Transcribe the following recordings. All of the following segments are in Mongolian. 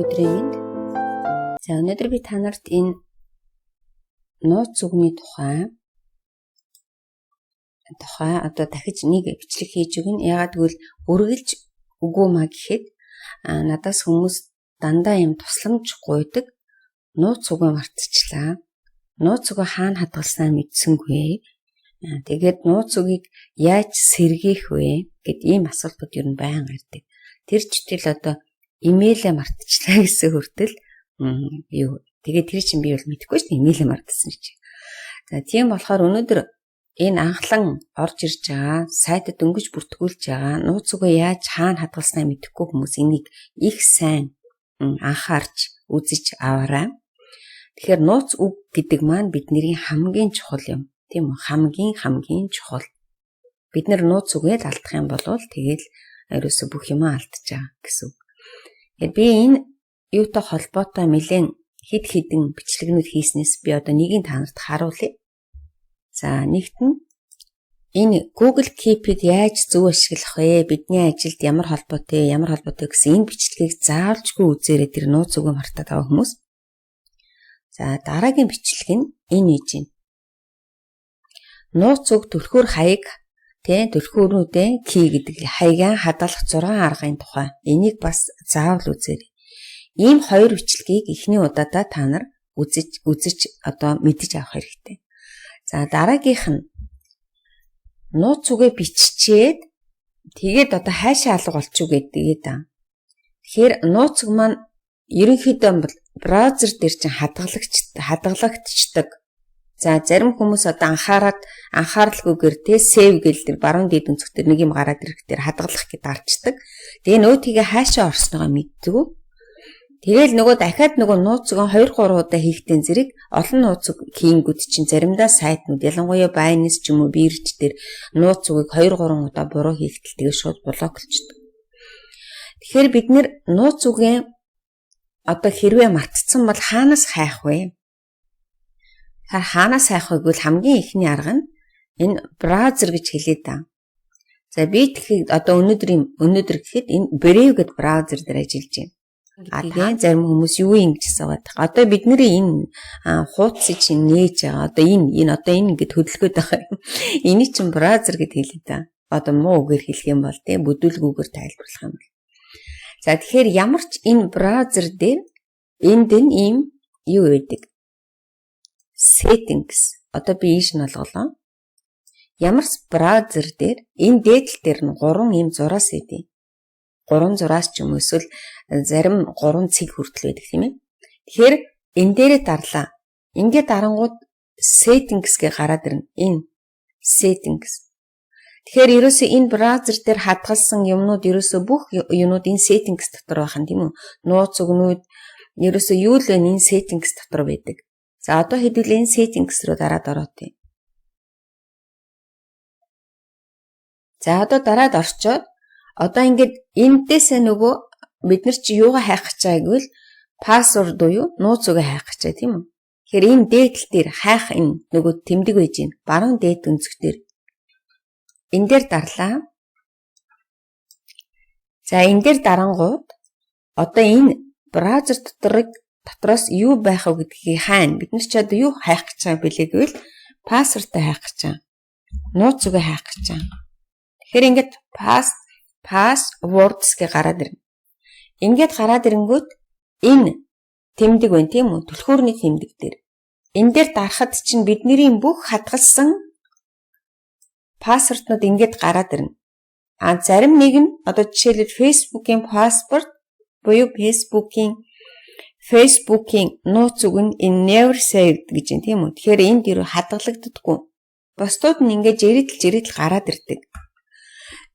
Өдрийн мэнд. За өнөөдөр би та нарт энэ нууц үгний тухай одоо дахиж нэг бичлэг хийж өгнө. Яагаад гэвэл үргэлж үгүй маа гэхэд надаас хүмүүс дандаа юм тусламж гуйдаг. Нууц үгээ мартчихлаа. Нууц үгээ хаана хадгалснаа мэдсэнгүй. Тэгээд нууц үгийг яаж сэргээх вэ гэд ийм асуултууд ер нь байнга ирдэг. Тэр читэл одоо имэйлээ мартчихлаа гэсэн хүртэл юу. Тэгээд тэр чинь би бол мэдэхгүй шүү дээ имэйлээ мартсан чи. За тийм болохоор өнөөдөр энэ анхлан орж ирж байгаа сайтад дөнгөж бүртгүүлж байгаа нууц үгээ яаж хаана хадгалснаа мэдэхгүй хүмүүс энийг их сайн анхаарч үзэж аваарай. Тэгэхээр нууц үг гэдэг маань бидний хамгийн чухал юм. Тийм үү? Хамгийн чухал. Бид нар нууц үгээд алдах юм бол тэгэл ерөөсө бүх юм алдчихаа гэсэн үг. Тэгээд би энэ юутай холбоотой нэлээд хэд хэдэн бичлэгнүүд хийснээс би одоо нэгийг та нарт харуулъя. За нэгт нь энэ Google Keep-ийг яаж зөв ашиглах вэ? Бидний ажилд ямар холбоотой гэсэн энэ бичлэгийг заавалжгүй үзээрэй тэр нууц үгээ мартаад байгаа хүмүүс. За дараагийн бичлэг нь энэ ийж байна. Нууц үг түлхүүр хаяг түлхүүрнүүдээ key гэдэг хаягаа хадгалах 6 аргын тухай. Энийг бас заавал үзээрэй. Ийм хоёр бичлэгийг эхний удаадаа та нар үзэж одоо мэдэж авах хэрэгтэй. За дараагийнх нь нууц үгээ биччихээд тэгээд одоо хаашаа алга болчих уу гэдэг аа. Тэгэхээр нууц үг маань ерөнхийдөө браузер дээр чинь хадгалагдчихдаг. За зарим хүмүүс одоо анхааралгүйгээр save гэл тэр баруун дээд өнцөг дээр нэг юм гараад ирэх дээр хадгалах гэдээ гарчдаг. Тэгээ нөөтийгээ хаашаа орсноогоо мэддэг. Тэгээл дахиад нууц үгэн 2-3 удаа хийхтэн зэрэг олон нууц үг хийнгүүд чинь заримдаа сайтнууд ялангуяа Binance ч юм уу бирж дээр нууц үгийг 2-3 удаа буруу хийхдээ тэгээ шууд блоклчдаг. Тэгэхээр бид нэр нууц үгээ одоо хэрвээ мартцсан бол хаанаас хайх вэ? Хаанаас хайх вэ гэвэл хамгийн ихний арга нь энэ браузер гэж хэлээд байгаа. За би тэгэхээр одоо өнөөдөр гэхэд энэ Brave гэдэг браузер дээр ажиллаж байна. Тэгээд зарим хүмүүс юу юм гэж асууад байгаа. Одоо бидний энэ хуудсыг чинь нээж байгаа. Одоо энэ ингэ хөдөлгөөд байгаа юм. Эний чинь браузер гэж хэлээд байгаа. Одоо муу үгээр хэлэх юм бол бүдүүлгүүгээр тайлбарлах юм бол. За тэгэхээр ямар ч энэ браузер дээр энд ийм юу байдаг? Settings. Одоо би ийш нь олголоо. Ямар ч браузер дээр энэ дээдл дээр нь 3 ийм зураас идэв. 3 зураас ч юм уу эсвэл зарим 3 цэг хүртэл байдаг тийм ээ. Тэгэхээр энэ дээрээ дарлаа. Ингээд дарангууд settings гэ гараад ирнэ. Энэ settings. Тэгэхээр ерөөсөө энэ браузер дээр хадгалсан юмнууд ерөөсөө бүх юмнууд энэ settings дотор байх нь тийм үү? Нууц үгнүүд ерөөсөө юу л вэ энэ settings дотор байдаг. За одоо хэдүүлээ энэ settings руу дараад ороод тийм. За одоо дараад орчоод одоо ингээд энэдээсээ нөгөө бид нар чи юугаа хайх гэж байгаа гэвэл password уу нууц үгээ хайх гэж байгаа тийм үү? Тэгэхээр энэ дээдл дээр хайх энэ нөгөө тэмдэг байж гин баруун дээд өнцөг дээр энэ дээр дарлаа. За энэ дээр дарангууд одоо энэ браузер дотроос юу байх вэ гэдгийг хайна. Бид нар ч одоо юу хайх гэж байгаа бэлээ гэвэл пассвордтай хайх гэж байгаа. Нууц үгээ хайх гэж байгаа. Тэгэхээр ингээд passwords гэ гараад ирнэ. Ингээд гараад ирэнгүүт энэ тэмдэг байна тийм үү? Түлхүүрний тэмдэг дээр. Энэ дээр дарахад чинь бидний бүх хадгалсан пассворднууд ингээд гараад ирнэ. Зарим нэг нь одоо жишээлбэл Facebook-ийн паспорт буюу Facebook-ийн нууц үг нь never saved гэж юм тийм үү? Тэгэхээр энд юу хадгалагддаггүй. Бусдууд нь ингээд жиридэл гараад ирдэг.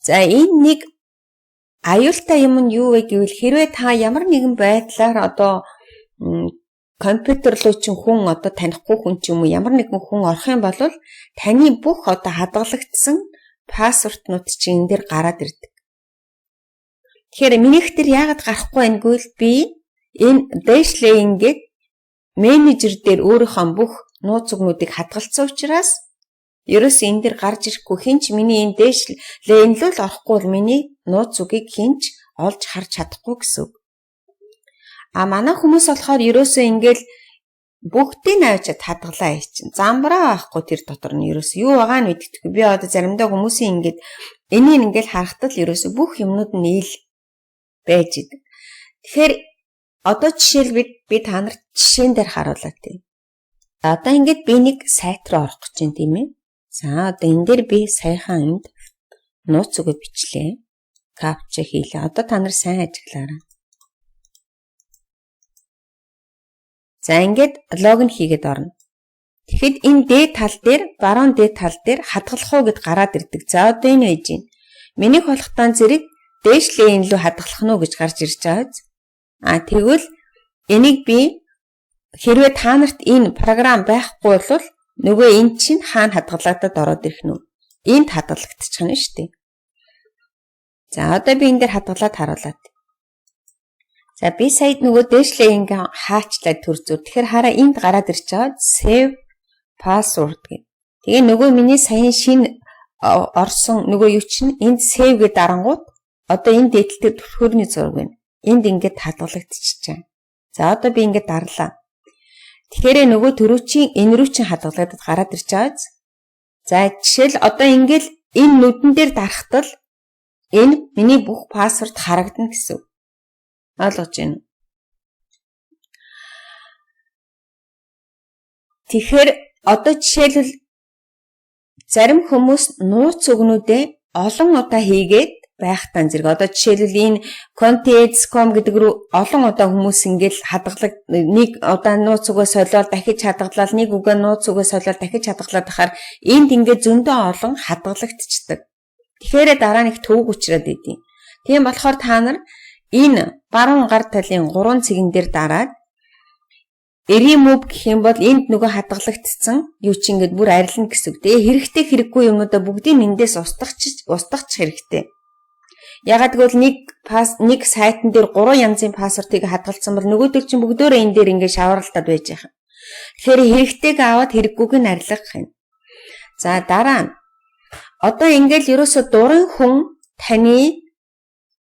За энэ нэг аюултай юм нь юу вэ гэвэл хэрвээ та ямар нэгэн байдлаар одоо компьютер руу чинь хүн одоо танихгүй хүн ч юм уу ямар нэгэн хүн орох юм бол таны бүх одоо хадгалагдсан пассвортнууд чинь энэ дээр гараад ирдэг. Тэгэхээр минийх дээр яагаад гарахгүй байна гэвэл би энэ Dashlane гээд менежер дээр өөрийнхөө бүх нууц үгнүүдийг хадгалсан учраас ерөөс энэ дээр гарч ирэхгүй хинч миний энэ Dashlane л орохгүй бол миний нууц үгийг хинч олж харж чадахгүй гэсэн үг. Манай хүмүүс болохоор ерөөсөө ингээл бүгдийг авчиад хадгалаа хийчин. Замбраа авахгүй тэр дотор нь ерөөсөө юу байгаа нь мэддэггүй. Би одоо заримдаа хүмүүсийн ингээд энийг ингээл харахад л ерөөсөө бүх юмнууд нь ил байж идэг. Тэгэхээр одоо жишээлбэл би та нарт жишээн дээр харуулаа тийм. Одоо ингээд би нэг сайт руу орох гэж байна тийм ээ. За одоо энэ дээр би саяхан энд нууц үгээ бичлээ. Капча хийлээ. Одоо та нар сайн ажиглаарай. За ингээд логин хийгээд орно. Тэгэхэд энэ дээд тал дээр, баруун дээд тал дээр хадгалах уу гэд гараад ирдэг. За одоо энэ байж гин. Миний холхтон зэрэг дээшлээ энэ лөө хадгалах нь уу гэж гарч ирж байгаа. Тэгвэл энийг би хэрвээ та нарт энэ програм байхгүй бол нөгөө эн чинь хаана хадгалагдаад ороод ирэх нь үү? Энд хадгалагдчих нь шүү дээ. За одоо би энэ дээр хадгалаад харуулад. За би саяд нөгөө дээшлээ ингээ хаачлаад төр зүр. Тэгэхээр хараа энд гараад ирж байгаа save password гэх. Тэгээ нөгөө миний саяын шинэ орсон нөгөө юу чинь энд save гэдэг дарангууд одоо энэ дээдлэлтэй түлхүүрний зураг байна. Энд ингээд хадгалагдчихжээ. За одоо би ингээд дарлаа. Тэгэхээр нөгөө төрүүчийн энэ рүү чинь хадгалагдаад гараад ирж байгаа. За жишээл одоо ингээл энэ нүдэн дээр дарахтал энэ миний бүх пассворд харагдана гэсэн. Ойлгож байна. Тэгэхээр одоо жишээлбэл зарим хүмүүс нууц үгнүүдээ олон удаа хийгээд байхтан зэрэг одоо жишээлбэл энэ contents.com гэдэг рүү олон удаа хүмүүс ингээл хадгалаг нэг удаа нууц үгээ солиод дахиж хадгалаад нэг үгээ нууц үгээ солиод дахиж хадгалаад байхаар энд ингээд зөндөө олон хадгалагдчихдаг. Тэгэхээр дараа нэг төвөг учраад идэв. Тийм болохоор та нар энэ баруун гар талын 3 цэгэн дээр дараад remove гэх юм бол энд нөгөө хадгалагдсан юу чи ингээд бүр арилна гэсэн үг. Тэгээ хэрэгтэй хэрэггүй юмудаа бүгдийг эндээс устгах хэрэгтэй. Ягаад гэвэл нэг сайтн дээр 3 янзын пассвортыг хадгалсан бол нөгөөдөр чинь бүгдөө энэ дээр ингээд шавралтад байж байгаа. Тэгэхээр хэрэгтэйг аваад хэрэггүйг нь арилгах юм. За дараа нь одоо ингээд ерөөсө дурын хүн таны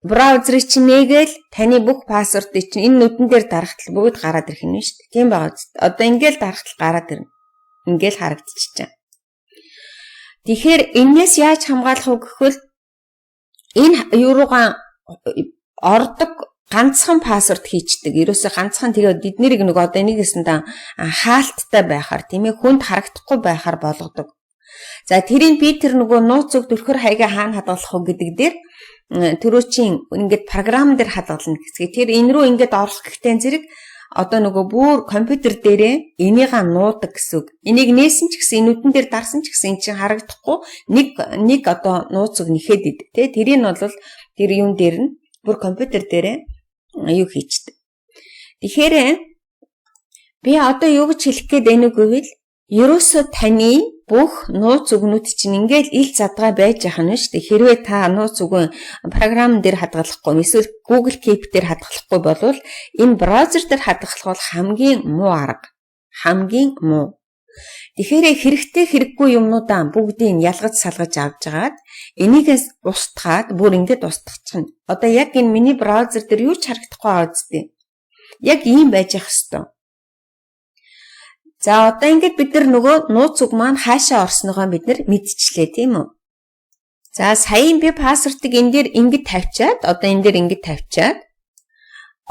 браузерыг чинь нээгээл таны бүх пассвортыг чинь энэ нүдэн дээр дарахтал бүгд гараад ирэх нь шүү дээ. Тийм байгаа. Одоо ингээл дарахтал гараад ирнэ. Ингээл харагдчихжээ. Тэгэхээр энэс яаж хамгаалах вэ гэвэл энэ юу руугаа ордог ганцхан пассворд хийчдэг. Ерөөсөө ганцхан тэгээд эднэрийг нөгөө одоо энийг гэсэндээ хаалттай байхаар тийм ээ хүнд харагдахгүй байхаар болгодог. За тэрийг би тэр нөгөө нууц үг төрхөр хаяга хаана хадгалах вэ гэдэг дээр төрөөчийн ингээд програм дээр хадгална гэсгээ. Тэр энэ рүү ингээд орох гэхдээ зэрэг одоо нөгөө бүр компьютер дээрээ энийг нуудаг гэсэн үг. Энийг нээсэн ч гэсэн энүүдэн дээр дарсан ч гэсэн эн чинь харагдахгүй нэг одоо нууц үг нэхэд ид. Тэ тэрийг нь бол тэр юун дээр нь бүр компьютер дээрээ юу хийчихдээ. Тэгэхээр би одоо юу гэж хэлэх гээд байна вэ гэвэл ерөөсөө таны бүх нууц үгнүүд чинь ингээл ил задгай байж байгаа нь шүү дээ. Хэрвээ та нууц үгэн програм дээр хадгалахгүй, эсвэл Google Keep дээр хадгалахгүй болвол энэ браузер дээр хадгалах бол хамгийн муу арга. Хамгийн муу. Тэгэхээр хэрэгтэй хэрэггүй юмнуудаа бүгдийг ялгаж салгаж авч жагаад энийгээс устгаад бүр ингээд устгачихна. Одоо яг энэ миний браузер дээр юу ч харагдахгүй байгаа үстэй. Яг ийм байж ах хэвээр. За одоо ингээд бид нар нөгөө нууц үг маань хаашаа орсноогоо бид нар мэдчихлээ тийм үү? За саяын би пассвортыг энэ дээр ингэж тавьчаад одоо энэ дээр ингэж тавьчаад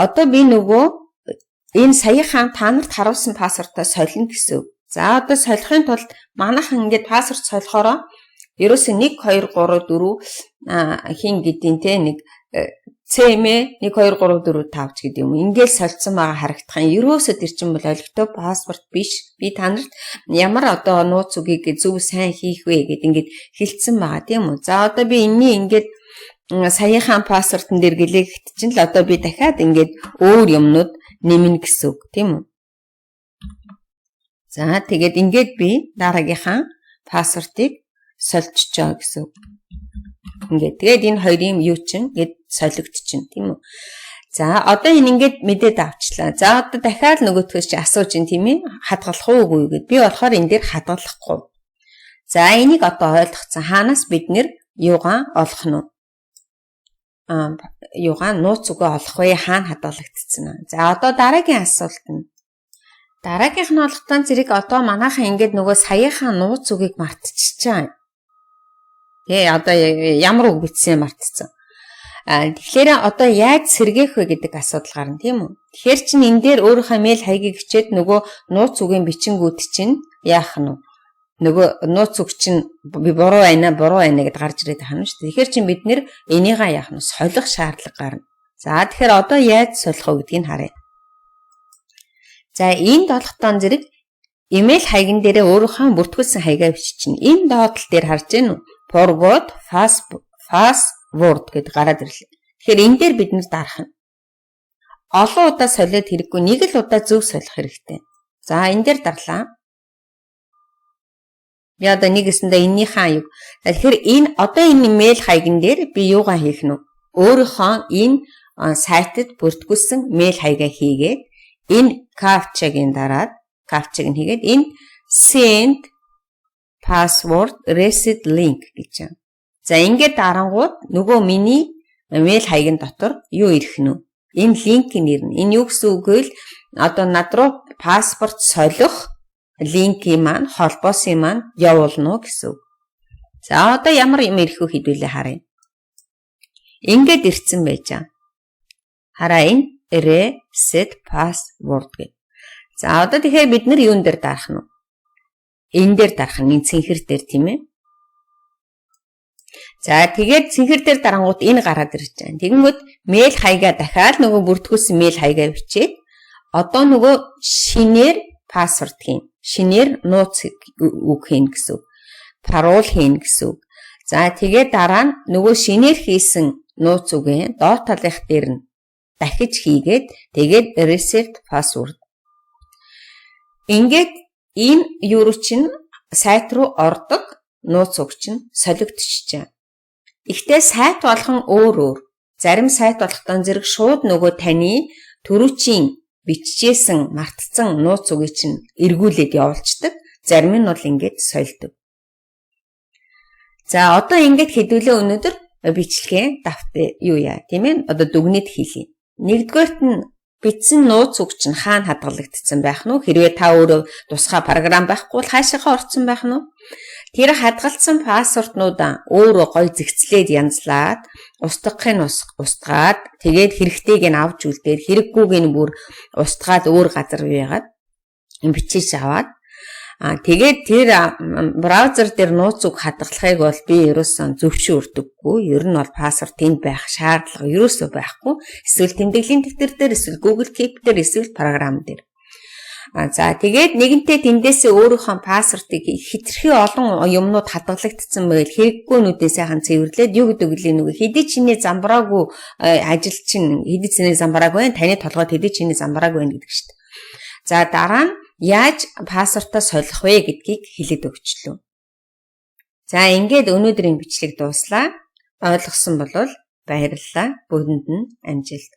одоо би нөгөө энэ саяхан та нарт харуулсан пассвортоо солино гэсэн үг. За одоо солихын тулд манайхан ингээд пассворт солихороо ерөөсөө 1 2 3 4 хин гэдин те нэг CM 1 2 3 4 5 ч гэдэг юм. Ингээл солилцсон байгаа харагдах юм. Ерөөсөө тэр чинь бол олигтой пассворт биш. Би та нарт ямар одоо нууц үгийг зөв сайн хийх вэ гэд ингээд хэлсэн байгаа тийм үү. За одоо би энэний ингээд саяхан пассвортын дээр гэлээхэд чинь л одоо би дахиад ингээд өөр юмнууд нэмнэ гэсэн үг тийм үү. За тэгээд ингээд би дараагийнхаа пассвортыг сольчихоо гэсэн үг. Ингээд тэгээд энэ хоёрын юу чинь ингээд солигдчихин тийм үү. За одоо энэ ингээд мэдээд авчлаа. За одоо дахиад нөгөөдгөөс чи асууж ин тийм ээ хадгалах уугүй гэд. Би болохоор энэ дээр хадгалахгүй. За энийг одоо ойлгоцсон. Хаанаас бид нэр юугаа олох нь вэ? юугаа нууц үгээ олох вэ? Хаана хадгалагдсан аа? За одоо дараагийн асуулт нь. Дараагийнх нь болохтан зэрэг одоо манайхан ингээд нөгөө саяхан нууц үгийг мартчихжээ. Одоо ямар үг бичсэн мартцсан. Тэгэхээр одоо яаж сэргээх вэ гэдэг асуудал гарна тийм үү? Тэгэхээр чинь энэ дээр өөрийнхөө мэйл хаягийг хичээд нөгөө нууц үгийн бичингүүд чинь яах нь вэ? Нөгөө нууц үг чинь би буруу байна гэдээ гарч ирээд байна шүү дээ. Тэгэхээр чинь бид нэр энийгээ яах нь солих шаардлага гарна. За тэгэхээр одоо яаж солих вэ гэдгийг харъя. За энэ 7 тон зэрэг имэйл хаягн дээрээ өөрийнхөө бүртгүүлсэн хаягаа биччихнэ. Энэ доотлол дээр харж байна уу? Forgot password гэдэг гараад ирлээ. Тэгэхээр энэ дээр бид нэр дарах нь. Олон удаа солиод хэрэггүй, нэг л удаа зөв солих хэрэгтэй. За энэ дээр дарлаа. Би одоо нэг эсэндээ эннийхэн аюуг. Тэгэхээр энэ одоо энэ имэйл хаягн дээр би юугаа хийх нь вэ? Өөрийнхөө энэ сайтад бүртгүүлсэн мэйл хаягаа хийгээд энэ капчагийн дараад капчаг нь хийгээд энэ send password reset link гэж байна. За ингээд дарангууд нөгөө миний мэйл хаягн дотор юу ирэх нь вэ? Энэ линкийн ирнэ. Энэ юу гэсэн үг вэ? Одоо над руу паспорт солих линкийн маань холбоосын маань явуулна уу гэсэн үг. За одоо ямар юм ирэх вэ хэдүүлээ харъя. Ингээд ирсэн байж байгаа. Хараа энэ reset password гэдэг. За одоо тэгэхээр бид нар юун дээр дарах нь вэ? Энэ дээр дарах нь цэнхэр дээр тийм ээ. За тэгээд цэнхэр дээр дарангууд энэ гараад ирж байгаа. Тэгэнгүүт мэйл хаягаа дахиад нөгөө бүртгүүлсэн мэйл хаягаа бичээд одоо нөгөө шинээр пассворд хийн. Шинээр нууц үг хийн гэсэн үг. Парол хийн гэсэн үг. За тэгээд дараа нь нөгөө шинээр хийсэн нууц үгийн доод талынх дээр нь дахиж хийгээд тэгээд reset password. Ингээд энэ юу чинь сайт руу ордог нууц үг чинь солигдчихжээ. Гэхдээ сайт болгон өөр. Зарим сайт болгохтон зэрэг шууд нөгөө таны түрүүчийн биччихсэн мартцсан нууц үгийг чинь эргүүлээд явуулцдаг. Зарим нь бол ингээд сольдог. За одоо ингээд хэдүүлээ өнөөдөр бичлэгээ давтаа юу яа тийм ээ одоо дүгнэд хийлье. Нэгдүгээрт нь бичсэн нууц үг чинь хаана хадгалагдсан байх нь вэ? Хэрвээ та өөрөө тусгай програм байхгүй бол хаашаа орцсон байх нь вэ? Тэр хадгалсан пассвортнуудаа өөрөө гой зэгцлээд янзлаад устгахын устгаад тэгээд хэрэгтэйг нь авч үлдээд хэрэггүйг нь бүр устгаад өөр газар яагаад бичиж аваад тэгээд тэр браузер дээр нууц үг хадгалахыг бол би ерөөсөн зөвшөөрдөггүй. Ер нь бол пассворд тэнд байх шаардлага ерөөсөө байхгүй. Эсвэл тэмдэглэлийн дэвтэр дээр, эсвэл Google Keep дээр, эсвэл програм дээр. За тэгээд нэгэнтээ тэндээсээ өөрийнхөө пассвортыг хэтэрхий олон юмнууд хадгалагдсан байл хэрэггүйнүүдээ сайхан цэвэрлээд юу гэдэг вэ нөгөө хэдий чиний замбраагүй ажил чинь хэдий чиний замбраагүй таны толгойд хэдий чиний замбраагүй гэдэг шүү дээ. За дараа нь яаж пассвортоо солих вэ гэдгийг хэлээд өгчлөө. За ингээд өнөөдрийн бичлэг дууслаа. Ойлгосон бол баярлалаа. Бүгдэнд нь амжилт.